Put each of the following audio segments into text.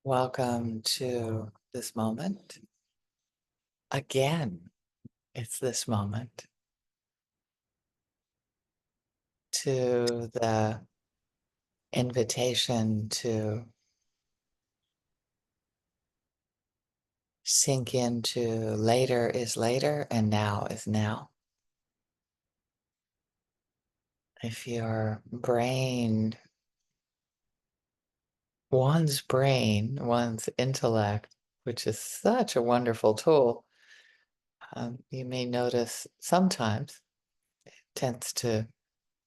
Welcome to this moment. Again, it's this moment to the invitation to sink into later is later and now is now. If your one's intellect, which is such a wonderful tool, you may notice sometimes tends to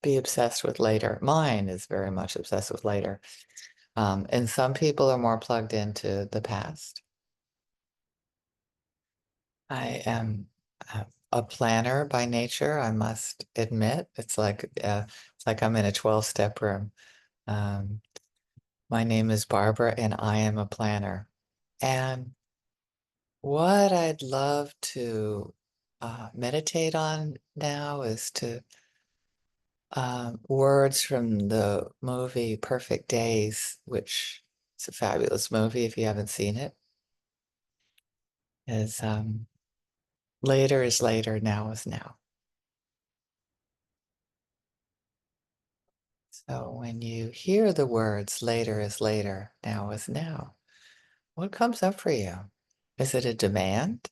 be obsessed with later. Mine is very much obsessed with later. And some people are more plugged into the past. I am a planner by nature, I must admit. It's like I'm in a 12-step room. Um, my name is Barbara, and I am a planner. And what I'd love to meditate on now is to words from the movie Perfect Days, which is a fabulous movie if you haven't seen it. Is later is later, now is now. So when you hear the words later is later, now is now, what comes up for you? Is it a demand?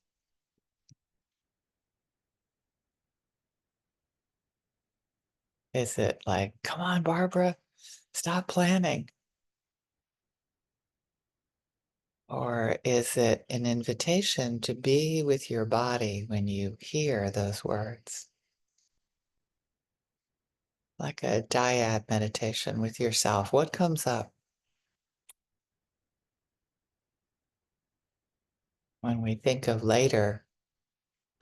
Is it like, come on, Barbara, stop planning? Or is it an invitation to be with your body when you hear those words? Like a dyad meditation with yourself. What comes up when we think of later?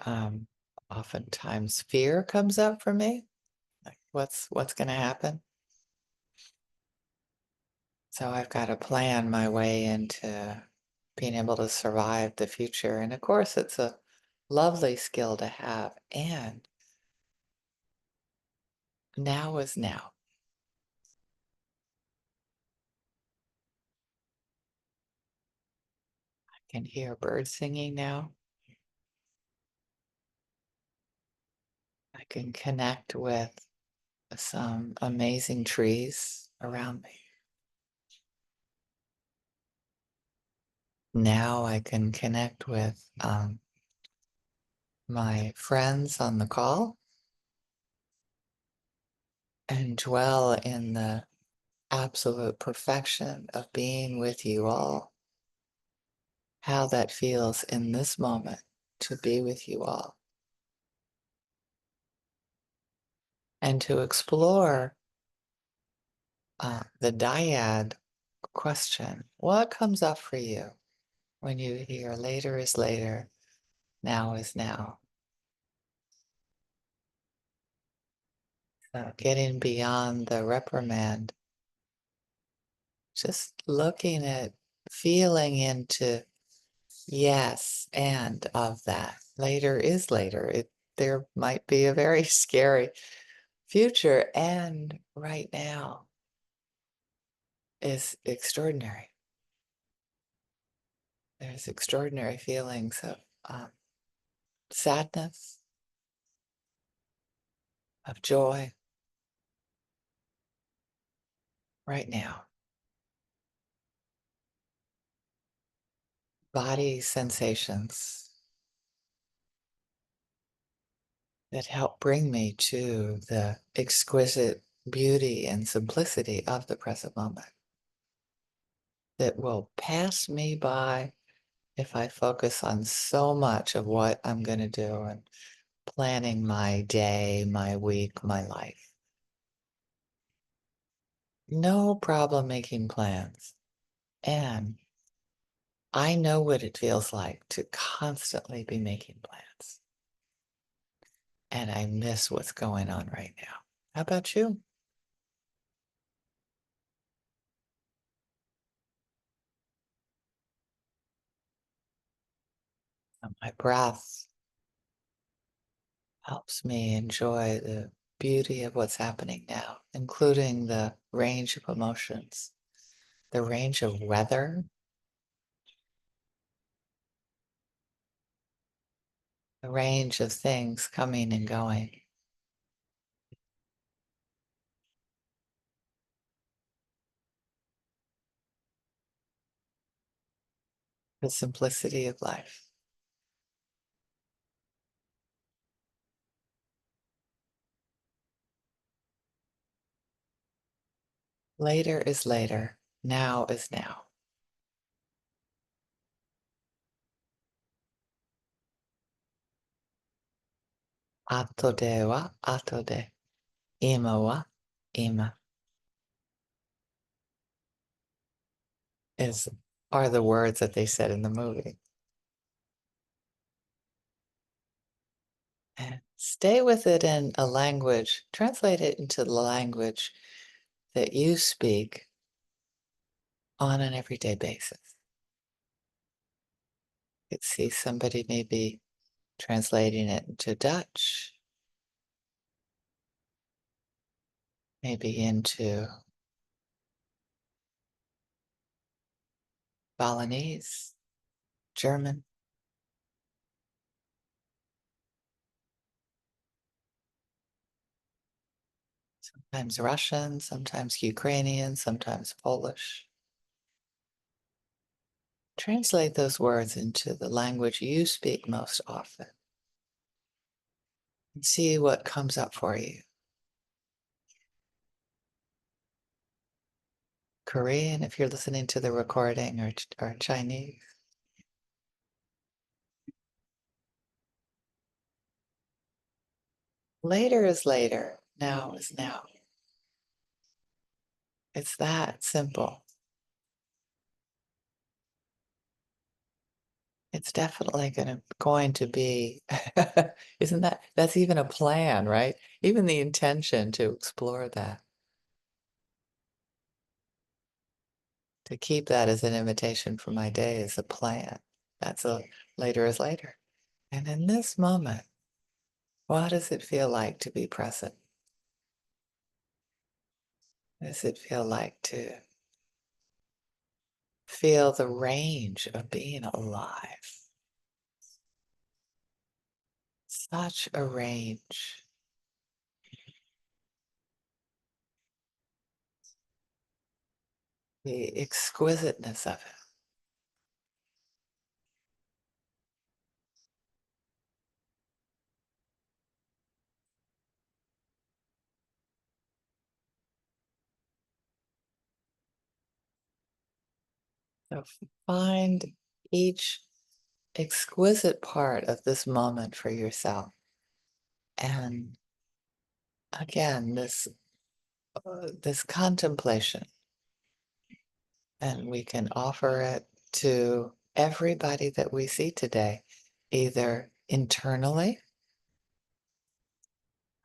Um, Oftentimes fear comes up for me. Like what's going to happen? So I've got to plan my way into being able to survive the future. And of course, it's a lovely skill to have. And now is now. I can hear birds singing now. I can connect with some amazing trees around me. Now I can connect with my friends on the call and dwell in the absolute perfection of being with you all. How that feels in this moment to be with you all. And to explore the dyad question. What comes up for you when you hear later is later, now is now? So getting beyond the reprimand, just looking at, feeling into yes and of that. Later is later. There might be a very scary future, and right now is extraordinary. There's extraordinary feelings of sadness, of joy right now. Body sensations that help bring me to the exquisite beauty and simplicity of the present moment that will pass me by if I focus on so much of what I'm going to do and planning my day, my week, my life. No problem making plans. And I know what it feels like to constantly be making plans. And I miss what's going on right now. How about you? My breath helps me enjoy the beauty of what's happening now, including the range of emotions, the range of weather. the range of things coming and going, the simplicity of life. Later is later. Now is now. Ato de wa ato de. Ima wa ima is are the words that they said in the movie. And stay with it in a language, translate it into the language that you speak on an everyday basis. You could see somebody maybe translating it into Dutch, maybe into Balinese, German, sometimes Russian, sometimes Ukrainian, sometimes Polish. Translate those words into the language you speak most often and see what comes up for you. Korean, if you're listening to the recording, or Chinese. Later is later. Now is now. It's that simple. It's definitely going to be, isn't that's even a plan, right? Even the intention to explore that, to keep that as an invitation for my day is a plan. That's a later is later. And in this moment, what does it feel like to be present? What does it feel like to feel the range of being alive? Such a range. The exquisiteness of it. So find each exquisite part of this moment for yourself. And again, this contemplation, and we can offer it to everybody that we see today, either internally,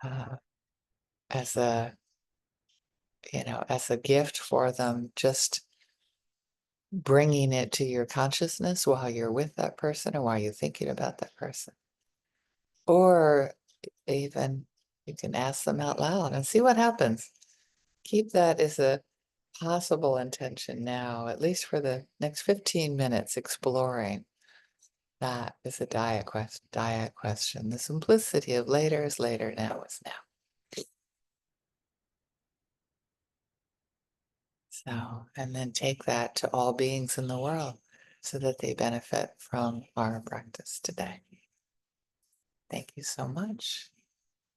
uh, as a as a gift for them, just bringing it to your consciousness while you're with that person or while you're thinking about that person. Or even you can ask them out loud and see what happens. Keep that as a possible intention now, at least for the next 15 minutes, exploring that is a diet question. The simplicity of later is later, now is now. So, and then take that to all beings in the world so that they benefit from our practice today. Thank you so much.